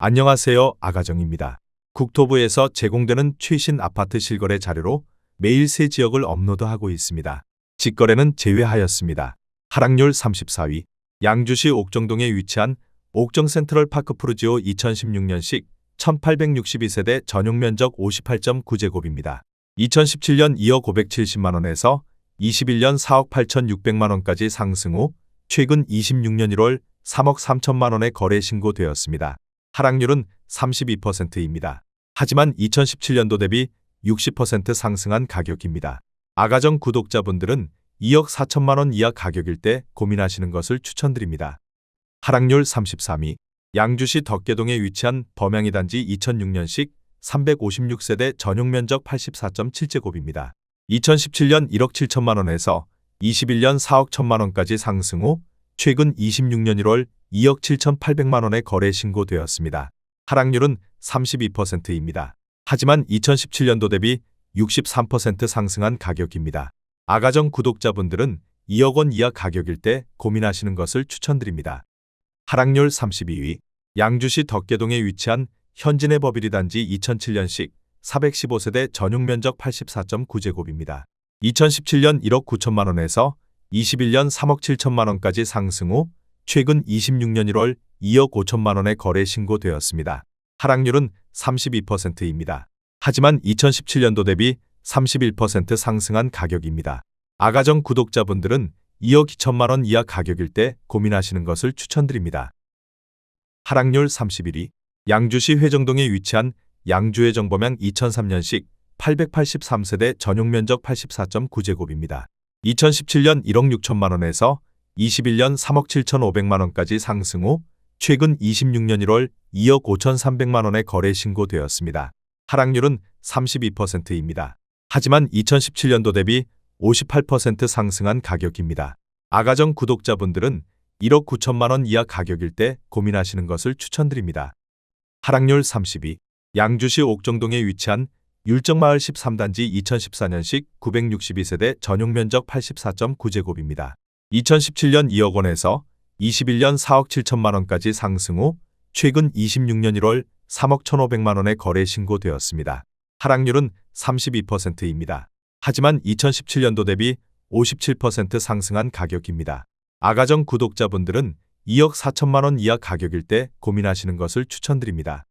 안녕하세요. 아가정입니다. 국토부에서 제공되는 최신 아파트 실거래 자료로 매일 새 지역을 업로드하고 있습니다. 직거래는 제외하였습니다. 하락률 34위. 양주시 옥정동에 위치한 옥정 센트럴 파크 푸르지오 2016년식 1862세대 전용 면적 58.9제곱입니다. 2017년 2억 570만원에서 21년 4억 8,600만원까지 상승 후 최근 26년 1월 3억 3천만원에 거래 신고되었습니다. 하락률은 32%입니다. 하지만 2017년도 대비 60% 상승한 가격입니다. 아가정 구독자분들은 2억 4천만원 이하 가격일 때 고민하시는 것을 추천드립니다. 하락률 33위. 양주시 덕계동에 위치한 범양이 단지 2006년식 356세대 전용 면적 84.7제곱입니다. 2017년 1억 7천만원에서 21년 4억 1천만원까지 상승 후 최근 26년 1월 2억 7,800만원에 거래 신고되었습니다. 하락률은 32%입니다. 하지만 2017년도 대비 63% 상승한 가격입니다. 아가정 구독자분들은 2억 원 이하 가격일 때 고민하시는 것을 추천드립니다. 하락률 32위. 양주시 덕계동에 위치한 현진의 버비리 단지 2007년식 415세대 전용 면적 84.9제곱입니다. 2017년 1억 9천만원에서 21년 3억 7천만원까지 상승 후 최근 26년 1월 2억 5천만원에 거래 신고되었습니다. 하락률은 32%입니다. 하지만 2017년도 대비 31% 상승한 가격입니다. 아가정 구독자분들은 2억 2천만원 이하 가격일 때 고민하시는 것을 추천드립니다. 하락률 31위. 양주시 회정동에 위치한 양주회정범양 2003년식 883세대 전용 면적 84.9제곱입니다. 2017년 1억 6천만원에서 21년 3억 7,500만원까지 상승 후 최근 26년 1월 2억 5,300만원에 거래 신고되었습니다. 하락률은 32%입니다. 하지만 2017년도 대비 58% 상승한 가격입니다. 아가정 구독자분들은 1억 9천만원 이하 가격일 때 고민하시는 것을 추천드립니다. 하락률 30위. 양주시 옥정동에 위치한 율정마을 13단지 2014년식 962세대 전용 면적 84.9제곱입니다. 2017년 2억 원에서 21년 4억 7천만원까지 상승 후 최근 26년 1월 3억 1,500만원에 거래 신고되었습니다. 하락률은 32%입니다. 하지만 2017년도 대비 57% 상승한 가격입니다. 아가정 구독자분들은 2억 4천만원 이하 가격일 때 고민하시는 것을 추천드립니다.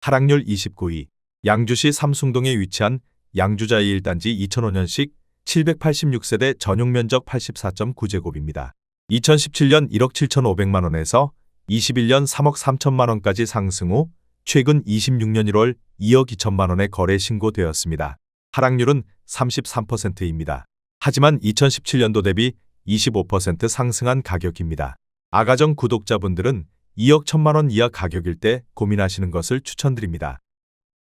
하락률 29위. 양주시 삼숭동에 위치한 양주자이 1단지 2005년식 786세대 전용 면적 84.9제곱입니다. 2017년 1억 7,500만원에서 21년 3억 3천만원까지 상승 후 최근 26년 1월 2억 2천만원에 거래 신고되었습니다. 하락률은 33%입니다. 하지만 2017년도 대비 25% 상승한 가격입니다. 아가정 구독자분들은 2억 1천만원 이하 가격일 때 고민하시는 것을 추천드립니다.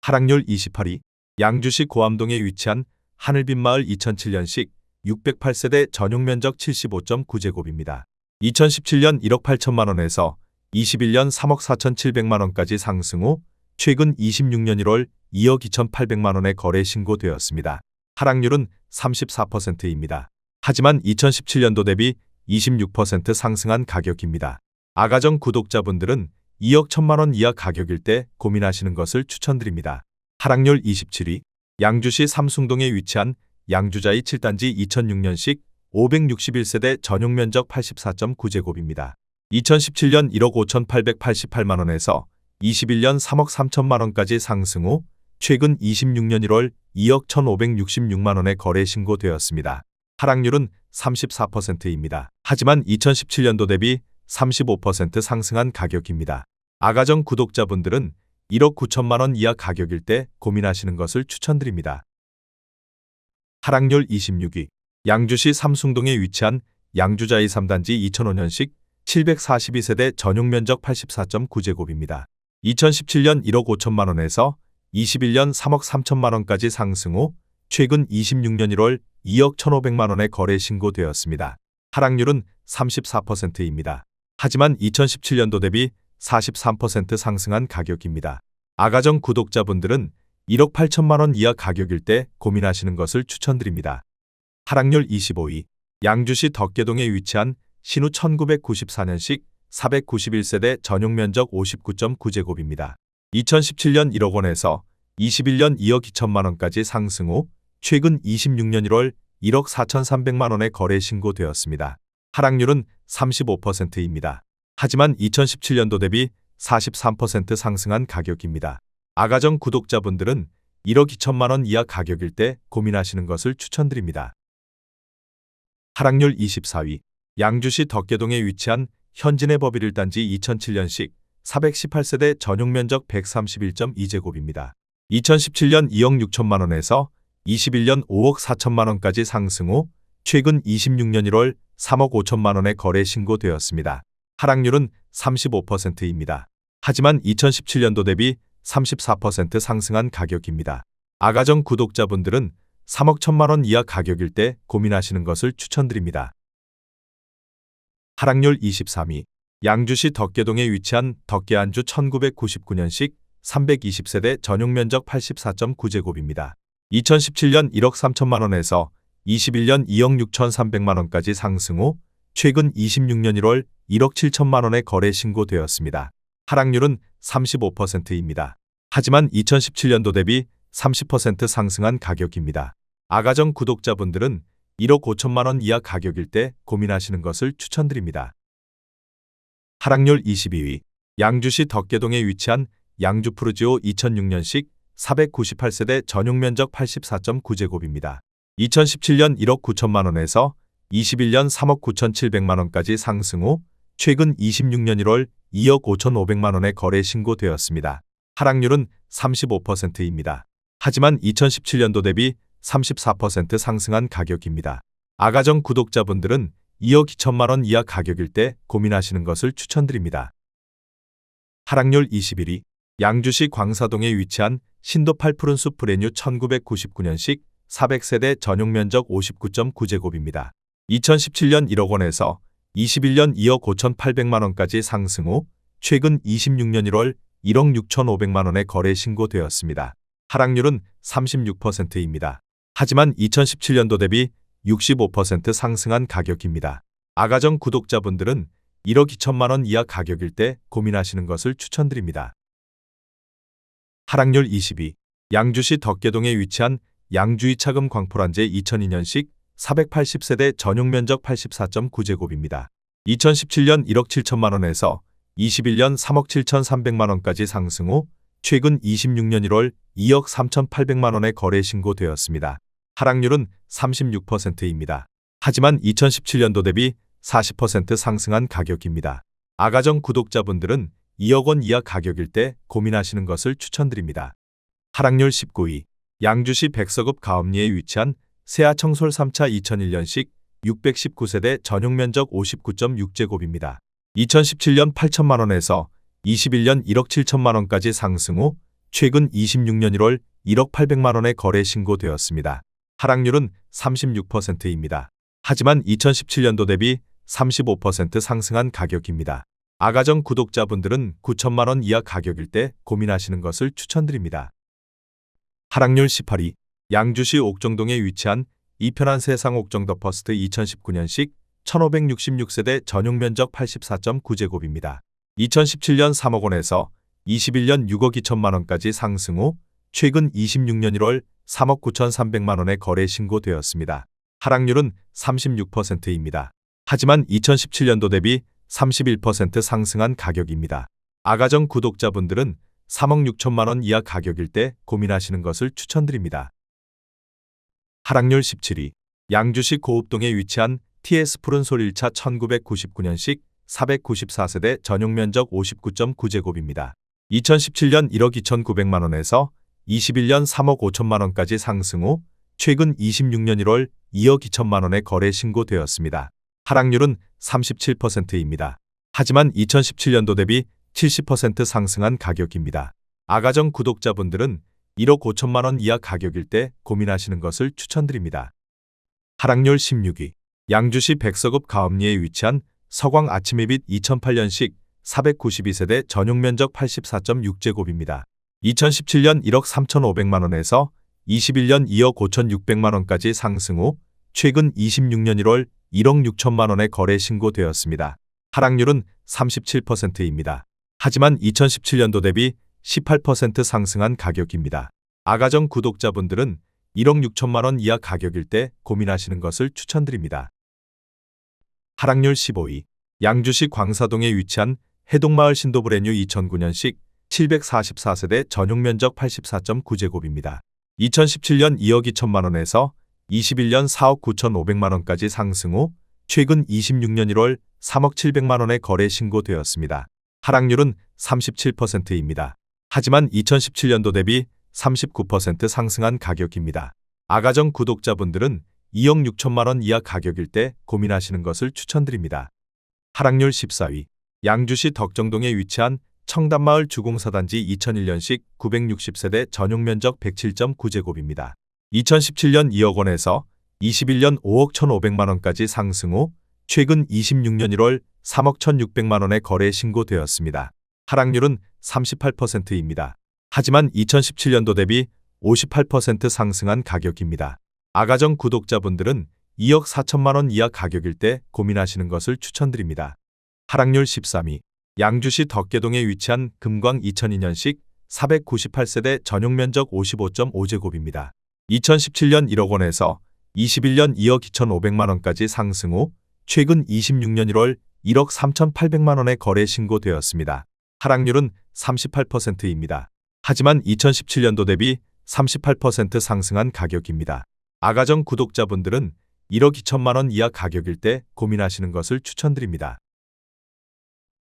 하락률 28위. 양주시 고암동에 위치한 하늘빛마을 2007년식 608세대 전용 면적 75.9제곱입니다. 2017년 1억 8천만원에서 21년 3억 4,700만원까지 상승 후 최근 26년 1월 2억 2,800만원에 거래 신고되었습니다. 하락률은 34%입니다. 하지만 2017년도 대비 26% 상승한 가격입니다. 아가정 구독자분들은 2억 1천만원 이하 가격일 때 고민하시는 것을 추천드립니다. 하락률 27위. 양주시 삼숭동에 위치한 양주자이 7단지 2006년식 561세대 전용 면적 84.9제곱입니다. 2017년 1억 5,888만원에서 21년 3억 3천만원까지 상승 후 최근 26년 1월 2억 1,566만원에 거래 신고되었습니다. 하락률은 34%입니다. 하지만 2017년도 대비 35% 상승한 가격입니다. 아가정 구독자분들은 1억 9천만원 이하 가격일 때 고민하시는 것을 추천드립니다. 하락률 26위. 양주시 삼숭동에 위치한 양주자이 3단지 2005년식 742세대 전용 면적 84.9제곱입니다. 2017년 1억 5천만원에서 21년 3억 3천만원까지 상승 후 최근 26년 1월 2억 1,500만원에 거래 신고되었습니다. 하락률은 34%입니다. 하지만 2017년도 대비 43% 상승한 가격입니다. 아가정 구독자분들은 1억 8천만원 이하 가격일 때 고민하시는 것을 추천드립니다. 하락률 25위. 양주시 덕계동에 위치한 신우 1994년식 491세대 전용 면적 59.9제곱입니다. 2017년 1억 원에서 21년 2억 2천만 원까지 상승 후 최근 26년 1월 1억 4,300만 원에 거래 신고되었습니다. 하락률은 35%입니다. 하지만 2017년도 대비 43% 상승한 가격입니다. 아가정 구독자분들은 1억 2천만 원 이하 가격일 때 고민하시는 것을 추천드립니다. 하락률 24위. 양주시 덕계동에 위치한 현진의 법일 1단지 2007년식 418세대 전용 면적 131.2제곱입니다. 2017년 2억 6천만 원에서 21년 5억 4천만 원까지 상승 후 최근 26년 1월 3억 5천만 원에 거래 신고되었습니다. 하락률은 35%입니다. 하지만 2017년도 대비 34% 상승한 가격입니다. 아가정 구독자분들은 3억 1천만 원 이하 가격일 때 고민하시는 것을 추천드립니다. 하락률 23위. 양주시 덕계동에 위치한 덕계안주 1999년식 320세대 전용 면적 84.9제곱입니다. 2017년 1억 3천만 원에서 21년 2억 6천3백만 원까지 상승 후 최근 26년 1월 1억 7천만 원에 거래 신고되었습니다. 하락률은 35%입니다. 하지만 2017년도 대비 30% 상승한 가격입니다. 아가정 구독자분들은 1억 5천만 원 이하 가격일 때 고민하시는 것을 추천드립니다. 하락률 22위. 양주시 덕계동에 위치한 양주푸르지오 2006년식 498세대 전용 면적 84.9제곱입니다. 2017년 1억 9천만 원에서 21년 3억 9천7백만 원까지 상승 후 최근 26년 1월 2억 5천5백만 원에 거래 신고되었습니다. 하락률은 35%입니다. 하지만 2017년도 대비 34% 상승한 가격입니다. 아가정 구독자분들은 2억 2천만 원 이하 가격일 때 고민하시는 것을 추천드립니다. 하락률 21위. 양주시 광사동에 위치한 신도 8푸른숲 브레뉴 1999년식 400세대 전용 면적 59.9제곱입니다. 2017년 1억 원에서 21년 2억 5천8백만 원까지 상승 후 최근 26년 1월 1억 6천5백만 원에 거래 신고되었습니다. 하락률은 36%입니다. 하지만 2017년도 대비 65% 상승한 가격입니다. 아가정 구독자분들은 1억 2천만 원 이하 가격일 때 고민하시는 것을 추천드립니다. 하락률 22. 양주시 덕계동에 위치한 양주이 차금 광포란제 2002년식 480세대 전용 면적 84.9제곱입니다. 2017년 1억 7천만 원에서 21년 3억 7천3백만 원까지 상승 후 최근 26년 1월 2억 3천8백만 원에 거래 신고되었습니다. 하락률은 36%입니다. 하지만 2017년도 대비 40% 상승한 가격입니다. 아가정 구독자분들은 2억 원 이하 가격일 때 고민하시는 것을 추천드립니다. 하락률 19위. 양주시 백서급 가업리에 위치한 세아청솔 3차 2001년식 619세대 전용 면적 59.6제곱입니다. 2017년 8천만 원에서 21년 1억 7천만 원까지 상승 후 최근 26년 1월 1억 8백만 원에 거래 신고되었습니다. 하락률은 36%입니다. 하지만 2017년도 대비 35% 상승한 가격입니다. 아가정 구독자분들은 9천만 원 이하 가격일 때 고민하시는 것을 추천드립니다. 하락률 18위. 양주시 옥정동에 위치한 이편한 세상 옥정 더 퍼스트 2019년식 1566세대 전용 면적 84.9제곱입니다. 2017년 3억 원에서 21년 6억 2천만 원까지 상승 후 최근 26년 1월 3억 9천3백만 원에 거래 신고되었습니다. 하락률은 36%입니다. 하지만 2017년도 대비 31% 상승한 가격입니다. 아가정 구독자분들은 3억 6천만 원 이하 가격일 때 고민하시는 것을 추천드립니다. 하락률 17위. 양주시 고읍동에 위치한 TS 푸른솔 1차 1999년식 494세대 전용 면적 59.9제곱입니다. 2017년 1억 2천9백만 원에서 21년 3억 5천만 원까지 상승 후 최근 26년 1월 2억 2천만 원에 거래 신고되었습니다. 하락률은 37%입니다. 하지만 2017년도 대비 70% 상승한 가격입니다. 아가정 구독자분들은 1억 5천만 원 이하 가격일 때 고민하시는 것을 추천드립니다. 하락률 16위. 양주시 백서급 가업리에 위치한 서광 아침이빛 2008년식 492세대 전용 면적 84.6제곱입니다. 2017년 1억 3천5백만 원에서 21년 2억 5천6백만 원까지 상승 후 최근 26년 1월 1억 6천만 원에 거래 신고되었습니다. 하락률은 37%입니다. 하지만 2017년도 대비 18% 상승한 가격입니다. 아가정 구독자분들은 1억 6천만 원 이하 가격일 때 고민하시는 것을 추천드립니다. 하락률 15위. 양주시 광사동에 위치한 해동마을 신도브레뉴 2009년식 744세대 전용면적 84.9제곱입니다. 2017년 2억 2천만 원에서 21년 4억 9천5백만 원까지 상승 후 최근 26년 1월 3억 7백만 원에 거래 신고되었습니다. 하락률은 37%입니다. 하지만 2017년도 대비 39% 상승한 가격입니다. 아가정 구독자분들은 2억 6천만 원 이하 가격일 때 고민하시는 것을 추천드립니다. 하락률 14위. 양주시 덕정동에 위치한 청담마을 주공사단지 2001년식 960세대 전용면적 107.9제곱입니다. 2017년 2억 원에서 21년 5억 1,500만 원까지 상승 후 최근 26년 1월 3억 1,600만 원에 거래 신고되었습니다. 하락률은 38%입니다. 하지만 2017년도 대비 58% 상승한 가격입니다. 아가정 구독자분들은 2억 4천만 원 이하 가격일 때 고민하시는 것을 추천드립니다. 하락률 13위. 양주시 덕계동에 위치한 금광 2002년식 498세대 전용면적 55.5제곱입니다. 2017년 1억 원에서 21년 2억 2,500만 원까지 상승 후 최근 26년 1월 1억 3,800만 원에 거래 신고되었습니다. 하락률은 38%입니다. 하지만 2017년도 대비 38% 상승한 가격입니다. 아가정 구독자분들은 1억 2천만 원 이하 가격일 때 고민하시는 것을 추천드립니다.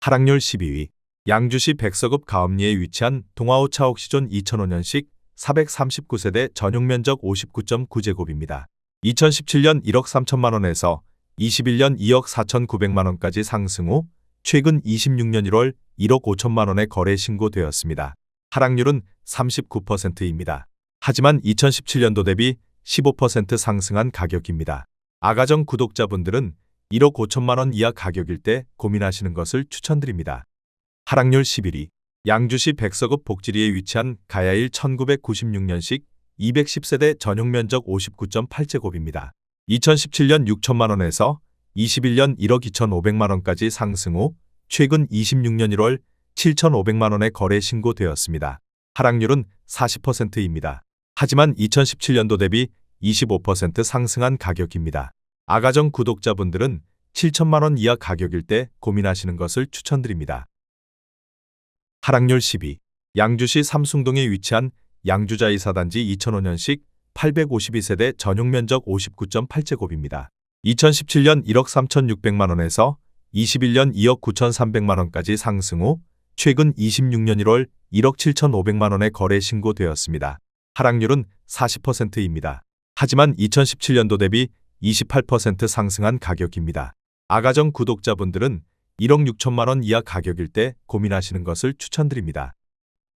하락률 12위. 양주시 백서급 가업리에 위치한 동아오차 옥시존 2005년식 439세대 전용면적 59.9제곱입니다. 2017년 1억 3천만 원에서 21년 2억 4,900만 원까지 상승 후 최근 26년 1월 1억 5천만 원에 거래 신고되었습니다. 하락률은 39%입니다. 하지만 2017년도 대비 15% 상승한 가격입니다. 아가정 구독자분들은 1억 5천만 원 이하 가격일 때 고민하시는 것을 추천드립니다. 하락률 11위. 양주시 백서급 복지리에 위치한 가야일 1996년식 210세대 전용면적 59.8제곱입니다. 2017년 6천만 원에서 21년 1억 2,500만 원까지 상승 후 최근 26년 1월 7,500만 원에 거래 신고되었습니다. 하락률은 40%입니다. 하지만 2017년도 대비 25% 상승한 가격입니다. 아가정 구독자분들은 7천만 원 이하 가격일 때 고민하시는 것을 추천드립니다. 하락률 10위. 양주시 삼숭동에 위치한 양주자이사단지 2005년식 852세대 전용면적 59.8제곱입니다. 2017년 1억 3,600만 원에서 21년 2억 9,300만 원까지 상승 후 최근 26년 1월 1억 7,500만 원에 거래 신고되었습니다. 하락률은 40%입니다. 하지만 2017년도 대비 28% 상승한 가격입니다. 아가정 구독자분들은 1억 6천만 원 이하 가격일 때 고민하시는 것을 추천드립니다.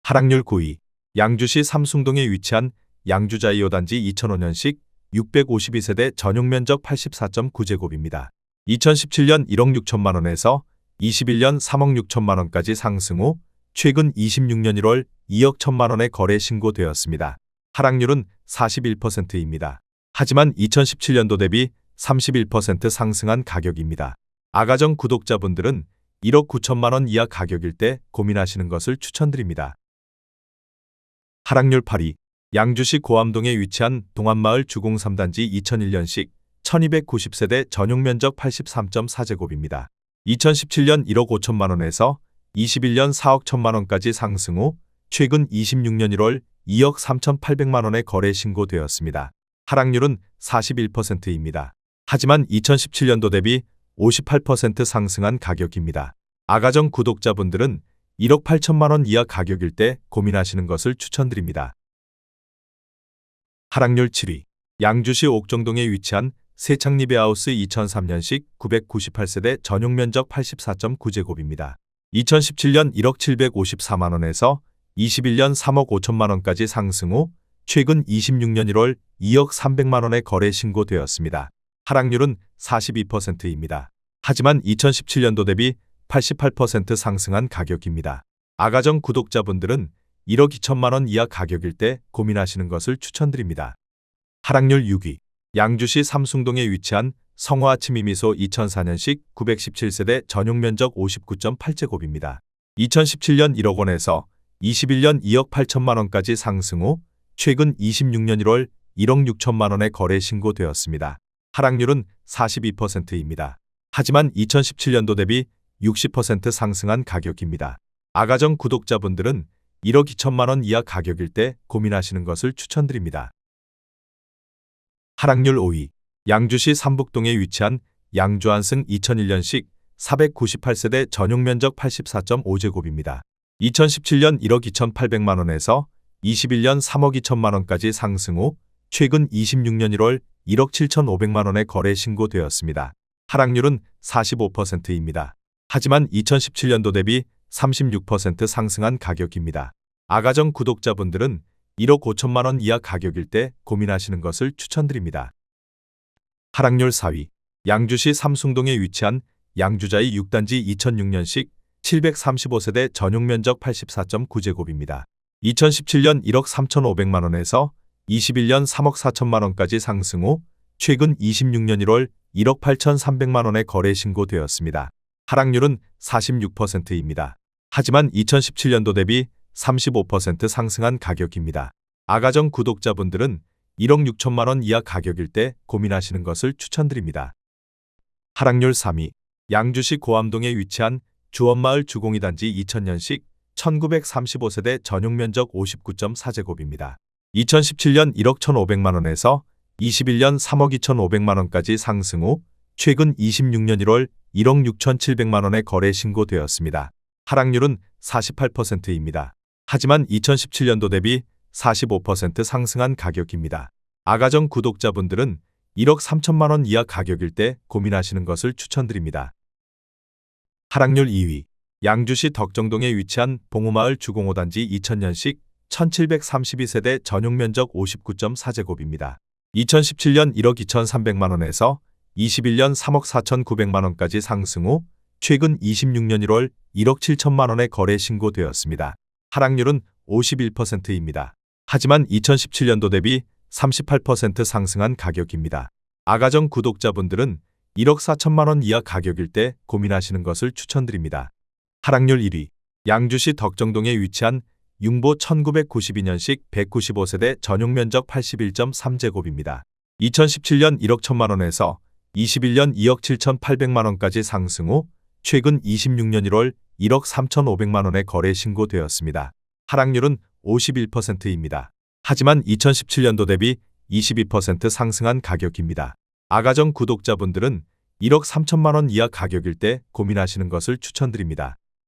하락률 9위. 양주시 삼숭동에 위치한 양주자이오단지 2005년식 652세대 전용면적 84.9제곱입니다. 2017년 1억 6천만 원에서 21년 3억 6천만 원까지 상승 후 최근 26년 1월 2억 1천만 원에 거래 신고되었습니다. 하락률은 41%입니다. 하지만 2017년도 대비 31% 상승한 가격입니다. 아가정 구독자분들은 1억 9천만 원 이하 가격일 때 고민하시는 것을 추천드립니다. 하락률 8위. 양주시 고암동에 위치한 동안마을 주공 3단지 2001년식 1290세대 전용면적 83.4제곱입니다. 2017년 1억 5천만 원에서 21년 4억 1천만 원까지 상승 후 최근 26년 1월 2억 3,800만 원에 거래 신고되었습니다. 하락률은 41%입니다. 하지만 2017년도 대비 58% 상승한 가격입니다. 아가정 구독자분들은 1억 8천만 원 이하 가격일 때 고민하시는 것을 추천드립니다. 하락률 7위. 양주시 옥정동에 위치한 세창리베하우스 2003년식 998세대 전용면적 84.9제곱입니다. 2017년 1억 754만 원에서 21년 3억 5천만 원까지 상승 후 최근 26년 1월 2억 300만 원에 거래 신고되었습니다. 하락률은 42%입니다. 하지만 2017년도 대비 88% 상승한 가격입니다. 아가정 구독자분들은 1억 2천만 원 이하 가격일 때 고민하시는 것을 추천드립니다. 하락률 6위. 양주시 삼숭동에 위치한 성화 아침이미소 2004년식 917세대 전용 면적 59.8제곱입니다. 2017년 1억 원에서 21년 2억 8천만 원까지 상승 후 최근 26년 1월 1억 6천만 원에 거래 신고되었습니다. 하락률은 42%입니다. 하지만 2017년도 대비 60% 상승한 가격입니다. 아가정 구독자분들은 1억 2천만 원 이하 가격일 때 고민하시는 것을 추천드립니다. 하락률 5위. 양주시 삼북동에 위치한 양주 안승 2001년식 498세대 전용 면적 84.5제곱입니다. 2017년 1억 2,800만 원에서 21년 3억 2천만 원까지 상승 후 최근 26년 1월 1억 7,500만 원에 거래 신고되었습니다. 하락률은 45%입니다. 하지만 2017년도 대비 36% 상승한 가격입니다. 아가정 구독자분들은 1억 5천만 원 이하 가격일 때 고민하시는 것을 추천드립니다. 하락률 4위. 양주시 삼숭동에 위치한 양주자이 6단지 2006년식 735세대 전용 면적 84.9제곱입니다. 2017년 1억 3,500만 원에서 21년 3억 4천만 원까지 상승 후 최근 26년 1월 1억 8,300만 원에 거래 신고되었습니다. 하락률은 46%입니다. 하지만 2017년도 대비 35% 상승한 가격입니다. 아가정 구독자분들은 1억 6천만 원 이하 가격일 때 고민하시는 것을 추천드립니다. 하락률 3위. 양주시 고암동에 위치한 주원마을 주공이단지 2000년식 1935세대 전용 면적 59.4제곱입니다. 2017년 1억 1,500만 원에서 21년 3억 2,500만 원까지 상승 후 최근 26년 1월 1억 6,700만 원에 거래 신고되었습니다. 하락률은 48%입니다. 하지만 2017년도 대비 45% 상승한 가격입니다. 아가정 구독자분들은 1억 3천만 원 이하 가격일 때 고민하시는 것을 추천드립니다. 하락률 2위. 양주시 덕정동에 위치한 봉우마을 주공호단지 2000년식 1732세대 전용 면적 59.4제곱입니다. 2017년 1억 2,300만 원에서 21년 3억 4,900만 원까지 상승 후 최근 26년 1월 1억 7천만 원에 거래 신고되었습니다. 하락률은 51%입니다. 하지만 2017년도 대비 38% 상승한 가격입니다. 아가정 구독자분들은 1억 4천만 원 이하 가격일 때 고민하시는 것을 추천드립니다. 하락률 1위. 양주시 덕정동에 위치한 융보 1992년식 195세대 전용 면적 81.3제곱입니다. 2017년 1억 1천만 원에서 21년 2억 7,800만 원까지 상승 후 최근 26년 1월 1억 3,500만 원에 거래 신고되었습니다. 하락률은 51%입니다. 하지만 2017년도 대비 22% 상승한 가격입니다. 아가정 구독자분들은 1억 3천만 원 이하 가격일 때 고민하시는 것을 추천드립니다.